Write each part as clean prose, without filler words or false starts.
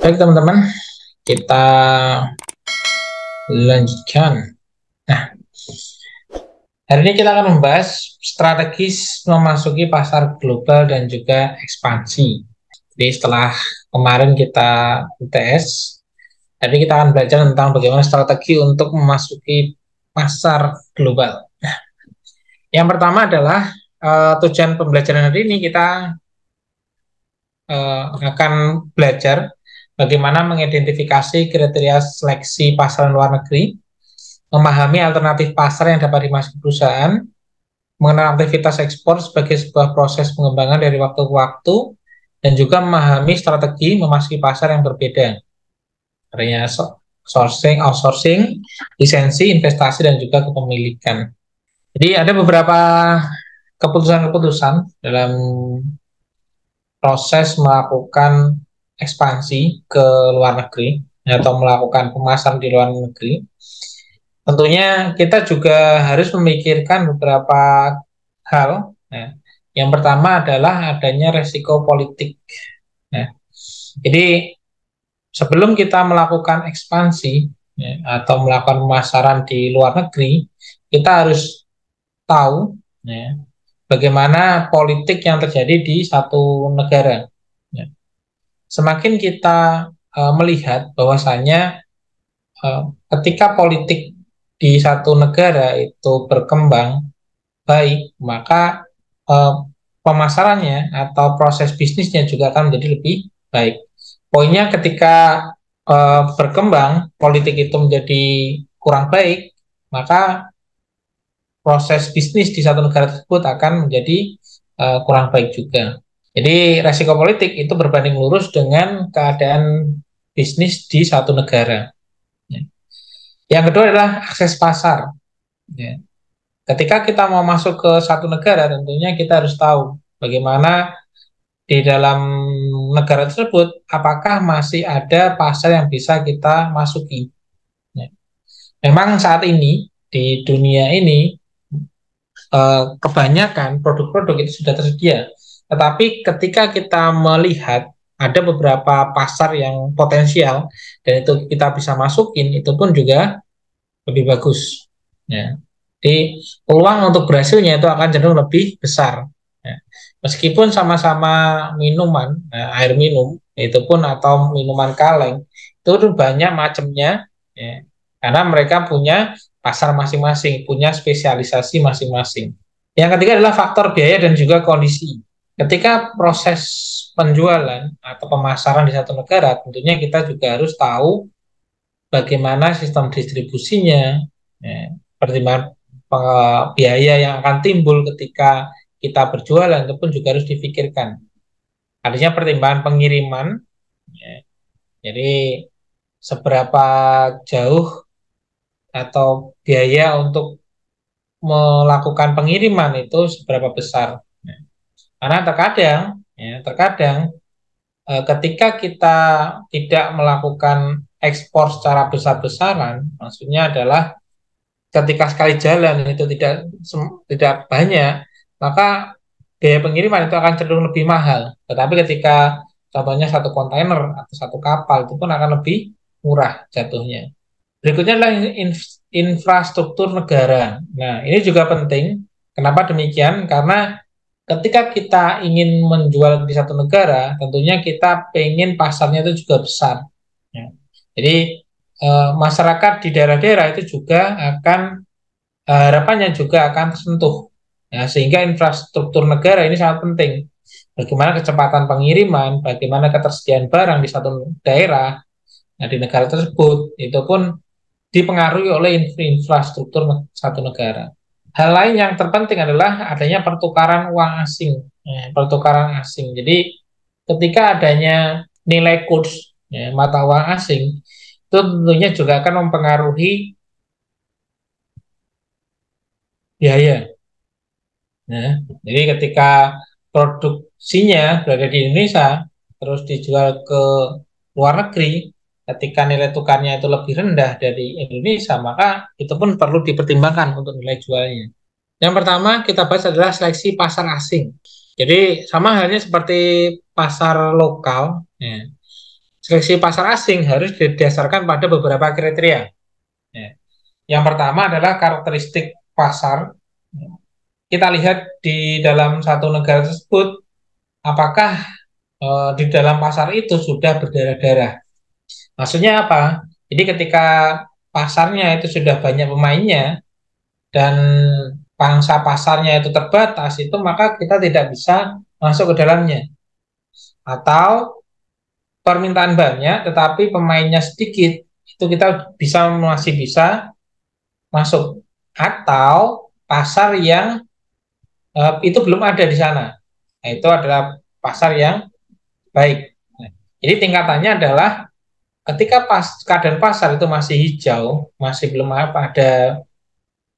Baik teman-teman, kita lanjutkan. Nah, hari ini kita akan membahas strategis memasuki pasar global dan juga ekspansi. Jadi setelah kemarin kita UTS, jadi kita akan belajar tentang bagaimana strategi untuk memasuki pasar global. Nah, yang pertama adalah tujuan pembelajaran hari ini kita akan belajar bagaimana mengidentifikasi kriteria seleksi pasar luar negeri, memahami alternatif pasar yang dapat dimasuki perusahaan, mengenal aktivitas ekspor sebagai sebuah proses pengembangan dari waktu ke waktu, dan juga memahami strategi memasuki pasar yang berbeda. Artinya sourcing, outsourcing, lisensi, investasi, dan juga kepemilikan. Jadi ada beberapa keputusan-keputusan dalam proses melakukan ekspansi ke luar negeri atau melakukan pemasaran di luar negeri. Tentunya kita juga harus memikirkan beberapa hal. Ya. Yang pertama adalah adanya resiko politik. Ya. Jadi sebelum kita melakukan ekspansi ya, atau melakukan pemasaran di luar negeri, kita harus tahu ya, bagaimana politik yang terjadi di satu negara. Ya. Semakin kita melihat bahwasannya ketika politik di satu negara itu berkembang baik, maka eh, pemasarannya atau proses bisnisnya juga akan menjadi lebih baik. Poinnya ketika berkembang politik itu menjadi kurang baik, maka proses bisnis di satu negara tersebut akan menjadi kurang baik juga. Jadi resiko politik itu berbanding lurus dengan keadaan bisnis di satu negara. Yang kedua adalah akses pasar. Ya. Ketika kita mau masuk ke satu negara, tentunya kita harus tahu bagaimana di dalam negara tersebut, apakah masih ada pasar yang bisa kita masuki. Ya. Memang saat ini, di dunia ini, kebanyakan produk-produk itu sudah tersedia. Tetapi ketika kita melihat ada beberapa pasar yang potensial, dan itu kita bisa masukin, itu pun juga lebih bagus. Ya. Jadi peluang untuk berhasilnya itu akan cenderung lebih besar. Ya. Meskipun sama-sama minuman, air minum itu pun atau minuman kaleng itu banyak macamnya, ya. Karena mereka punya pasar masing-masing, punya spesialisasi masing-masing. Yang ketiga adalah faktor biaya dan juga kondisi. Ketika proses penjualan atau pemasaran di satu negara, tentunya kita juga harus tahu bagaimana sistem distribusinya, ya, pertimbangan biaya yang akan timbul ketika kita berjualan itu pun juga harus difikirkan. Artinya pertimbangan pengiriman, ya, jadi seberapa jauh atau biaya untuk melakukan pengiriman itu seberapa besar. Ya. Karena terkadang, ketika kita tidak melakukan ekspor secara besar-besaran, maksudnya adalah ketika sekali jalan itu tidak banyak, maka biaya pengiriman itu akan cenderung lebih mahal. Tetapi ketika contohnya satu kontainer atau satu kapal itu pun akan lebih murah jatuhnya. Berikutnya adalah infrastruktur negara. Nah, ini juga penting. Kenapa demikian? Karena ketika kita ingin menjual di satu negara, tentunya kita pengen pasarnya itu juga besar. Ya. Jadi masyarakat di daerah-daerah itu juga akan harapannya juga akan tersentuh. Ya, sehingga infrastruktur negara ini sangat penting. Bagaimana kecepatan pengiriman, bagaimana ketersediaan barang di satu daerah, nah di negara tersebut, itu pun dipengaruhi oleh infrastruktur satu negara. Hal lain yang terpenting adalah adanya pertukaran uang asing. Ya, pertukaran asing. Jadi ketika adanya nilai kurs ya, mata uang asing, itu tentunya juga akan mempengaruhi biaya. Nah, jadi ketika produksinya berada di Indonesia, terus dijual ke luar negeri, ketika nilai tukarnya itu lebih rendah dari Indonesia, maka itu pun perlu dipertimbangkan untuk nilai jualnya. Yang pertama kita bahas adalah seleksi pasar asing. Jadi sama halnya seperti pasar lokal. Ya. Seleksi pasar asing harus didasarkan pada beberapa kriteria. Ya. Yang pertama adalah karakteristik pasar. Kita lihat di dalam satu negara tersebut, apakah di dalam pasar itu sudah berdarah-darah. Maksudnya apa? Jadi ketika pasarnya itu sudah banyak pemainnya dan pangsa pasarnya itu terbatas, itu maka kita tidak bisa masuk ke dalamnya. Atau permintaan banyak tetapi pemainnya sedikit, itu kita masih bisa masuk. Atau pasar yang itu belum ada di sana. Nah, itu adalah pasar yang baik. Nah, jadi tingkatannya adalah ketika keadaan pasar itu masih hijau, masih belum ada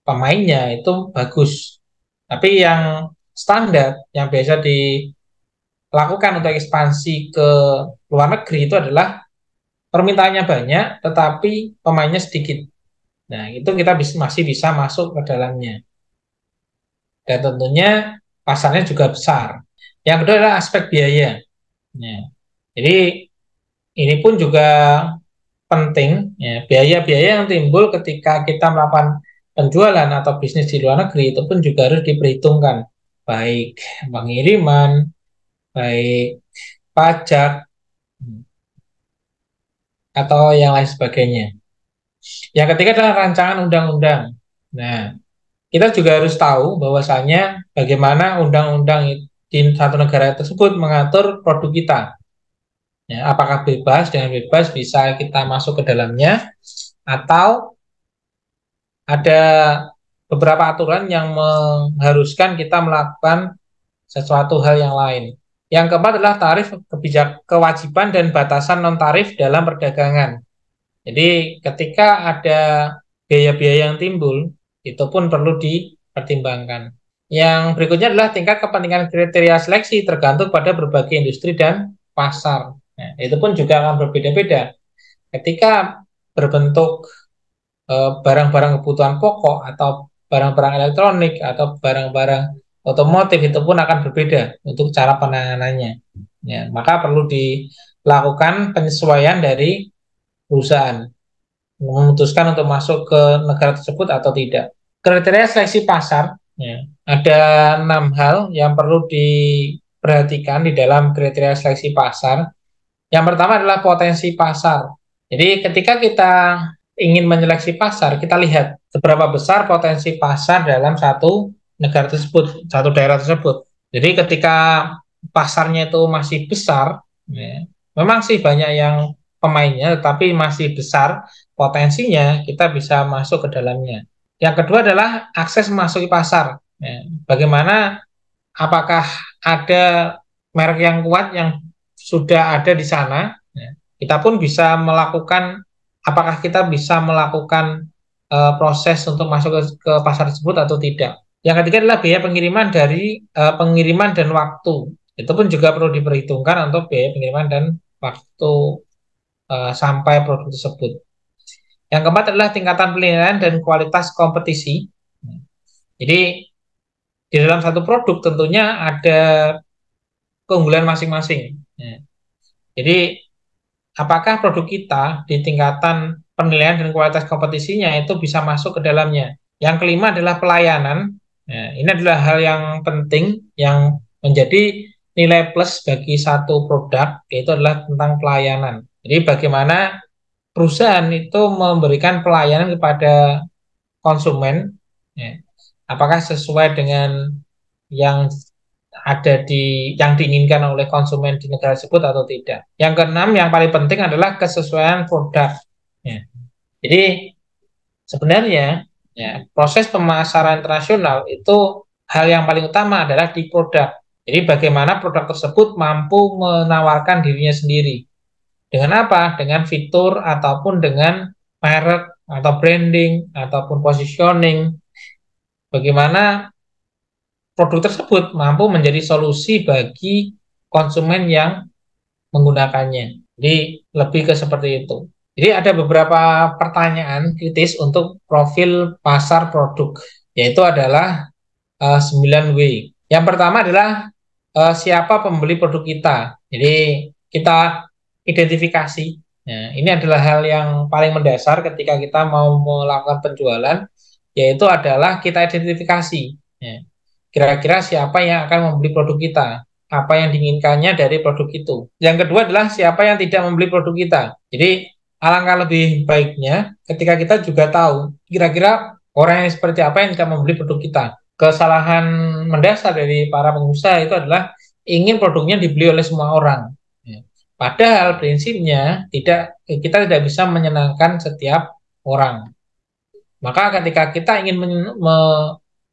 pemainnya, itu bagus. Tapi yang standar, yang biasa dilakukan untuk ekspansi ke luar negeri itu adalah permintaannya banyak, tetapi pemainnya sedikit. Nah, itu kita masih bisa masuk ke dalamnya. Dan tentunya pasarnya juga besar. Yang kedua adalah aspek biaya. Nah, jadi ini pun juga penting, ya, biaya-biaya yang timbul ketika kita melakukan penjualan atau bisnis di luar negeri itu pun juga harus diperhitungkan, baik pengiriman, baik pajak, atau yang lain sebagainya. Yang ketiga adalah rancangan undang-undang. Nah, kita juga harus tahu bahwasanya bagaimana undang-undang di satu negara tersebut mengatur produk kita. Ya, apakah bebas, dengan bebas bisa kita masuk ke dalamnya, atau ada beberapa aturan yang mengharuskan kita melakukan sesuatu hal yang lain. Yang keempat adalah tarif, kewajiban dan batasan non-tarif dalam perdagangan. Jadi ketika ada biaya-biaya yang timbul, itu pun perlu dipertimbangkan. Yang berikutnya adalah tingkat kepentingan kriteria seleksi tergantung pada berbagai industri dan pasar. Nah, itu pun juga akan berbeda-beda. Ketika berbentuk barang-barang kebutuhan pokok atau barang-barang elektronik atau barang-barang otomotif, itu pun akan berbeda untuk cara penanganannya. Ya, maka perlu dilakukan penyesuaian dari perusahaan memutuskan untuk masuk ke negara tersebut atau tidak. Kriteria seleksi pasar, ya, ada 6 hal yang perlu diperhatikan di dalam kriteria seleksi pasar. Yang pertama adalah potensi pasar. Jadi ketika kita ingin menyeleksi pasar, kita lihat seberapa besar potensi pasar dalam satu negara tersebut, satu daerah tersebut. Jadi ketika pasarnya itu masih besar, ya, memang sih banyak yang pemainnya, tapi masih besar potensinya, kita bisa masuk ke dalamnya. Yang kedua adalah akses memasuki pasar. Ya, bagaimana, apakah ada merek yang kuat yang sudah ada di sana? Ya, kita pun bisa melakukan, apakah kita bisa melakukan proses untuk masuk ke pasar tersebut atau tidak. Yang ketiga adalah biaya pengiriman dan waktu. Itu pun juga perlu diperhitungkan untuk biaya pengiriman dan waktu sampai produk tersebut. Yang keempat adalah tingkatan penilaian dan kualitas kompetisi. Jadi di dalam satu produk tentunya ada keunggulan masing-masing. Jadi apakah produk kita di tingkatan penilaian dan kualitas kompetisinya itu bisa masuk ke dalamnya. Yang kelima adalah pelayanan. Ini adalah hal yang penting yang menjadi nilai plus bagi satu produk, yaitu adalah tentang pelayanan. Jadi bagaimana perusahaan itu memberikan pelayanan kepada konsumen, ya, apakah sesuai dengan yang yang diinginkan oleh konsumen di negara tersebut atau tidak. Yang keenam, yang paling penting adalah kesesuaian produk. Ya. Jadi sebenarnya, ya, proses pemasaran internasional itu hal yang paling utama adalah di produk. Jadi bagaimana produk tersebut mampu menawarkan dirinya sendiri. Dengan apa? Dengan fitur ataupun dengan merek atau branding ataupun positioning. Bagaimana produk tersebut mampu menjadi solusi bagi konsumen yang menggunakannya. Jadi lebih ke seperti itu. Jadi ada beberapa pertanyaan kritis untuk profil pasar produk, yaitu adalah 9W. Yang pertama adalah siapa pembeli produk kita. Jadi kita identifikasi. Nah, ini adalah hal yang paling mendasar ketika kita mau melakukan penjualan, yaitu adalah kita identifikasi. Ya. Kira-kira siapa yang akan membeli produk kita, apa yang diinginkannya dari produk itu. Yang kedua adalah siapa yang tidak membeli produk kita. Jadi alangkah lebih baiknya ketika kita juga tahu kira-kira orang yang seperti apa yang tidak membeli produk kita. Kesalahan mendasar dari para pengusaha itu adalah ingin produknya dibeli oleh semua orang. Ya. Padahal prinsipnya kita tidak bisa menyenangkan setiap orang. Maka ketika kita ingin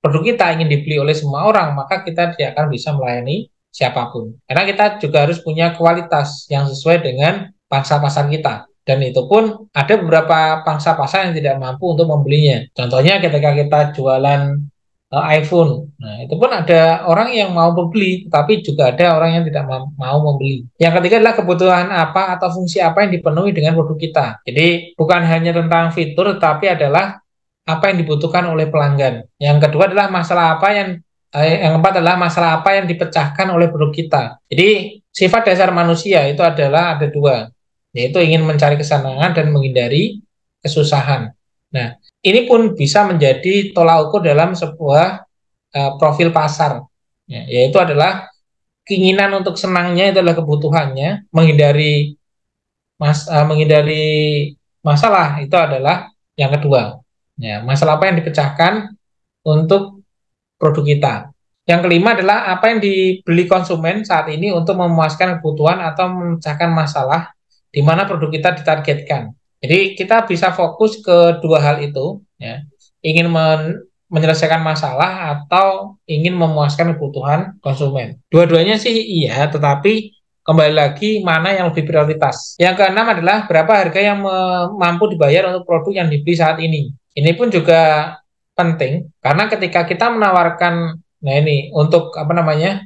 produk kita ingin dibeli oleh semua orang, maka kita tidak akan bisa melayani siapapun. Karena kita juga harus punya kualitas yang sesuai dengan pangsa pasar kita. Dan itu pun ada beberapa pangsa pasar yang tidak mampu untuk membelinya. Contohnya ketika kita jualan iPhone. Nah, itu pun ada orang yang mau membeli, tapi juga ada orang yang tidak mau membeli. Yang ketiga adalah kebutuhan apa atau fungsi apa yang dipenuhi dengan produk kita. Jadi bukan hanya tentang fitur, tapi adalah apa yang dibutuhkan oleh pelanggan. Yang kedua adalah masalah apa yang keempat adalah masalah apa yang dipecahkan oleh produk kita. Jadi sifat dasar manusia itu adalah ada dua, yaitu ingin mencari kesenangan dan menghindari kesusahan. Nah, ini pun bisa menjadi tolak ukur dalam sebuah profil pasar, ya, yaitu adalah keinginan untuk senangnya itu adalah kebutuhannya, menghindari masalah itu adalah yang kedua. Ya, masalah apa yang dipecahkan untuk produk kita. Yang kelima adalah apa yang dibeli konsumen saat ini untuk memuaskan kebutuhan atau memecahkan masalah di mana produk kita ditargetkan. Jadi kita bisa fokus ke dua hal itu, ya. Ingin menyelesaikan masalah atau ingin memuaskan kebutuhan konsumen. Dua-duanya sih iya, tetapi kembali lagi mana yang lebih prioritas. Yang keenam adalah berapa harga yang mampu dibayar untuk produk yang dibeli saat ini. Ini pun juga penting karena ketika kita menawarkan, nah ini untuk apa namanya,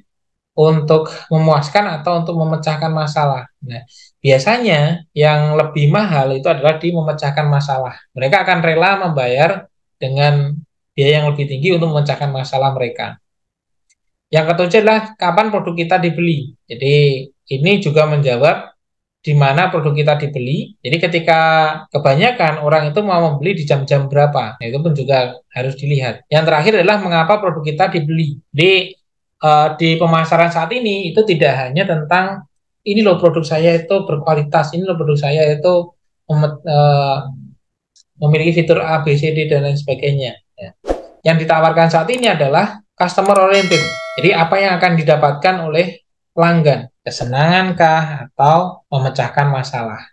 untuk memuaskan atau untuk memecahkan masalah. Nah, biasanya yang lebih mahal itu adalah di memecahkan masalah. Mereka akan rela membayar dengan biaya yang lebih tinggi untuk memecahkan masalah mereka. Yang ketujuh adalah kapan produk kita dibeli. Jadi ini juga menjawab di mana produk kita dibeli. Jadi ketika kebanyakan orang itu mau membeli di jam-jam berapa, nah, itu pun juga harus dilihat. Yang terakhir adalah mengapa produk kita dibeli. Di pemasaran saat ini itu tidak hanya tentang ini loh produk saya itu berkualitas, ini loh produk saya itu memiliki fitur A, B, C, D dan lain sebagainya. Ya. Yang ditawarkan saat ini adalah customer oriented. Jadi apa yang akan didapatkan oleh pelanggan, kesenangankah atau memecahkan masalah.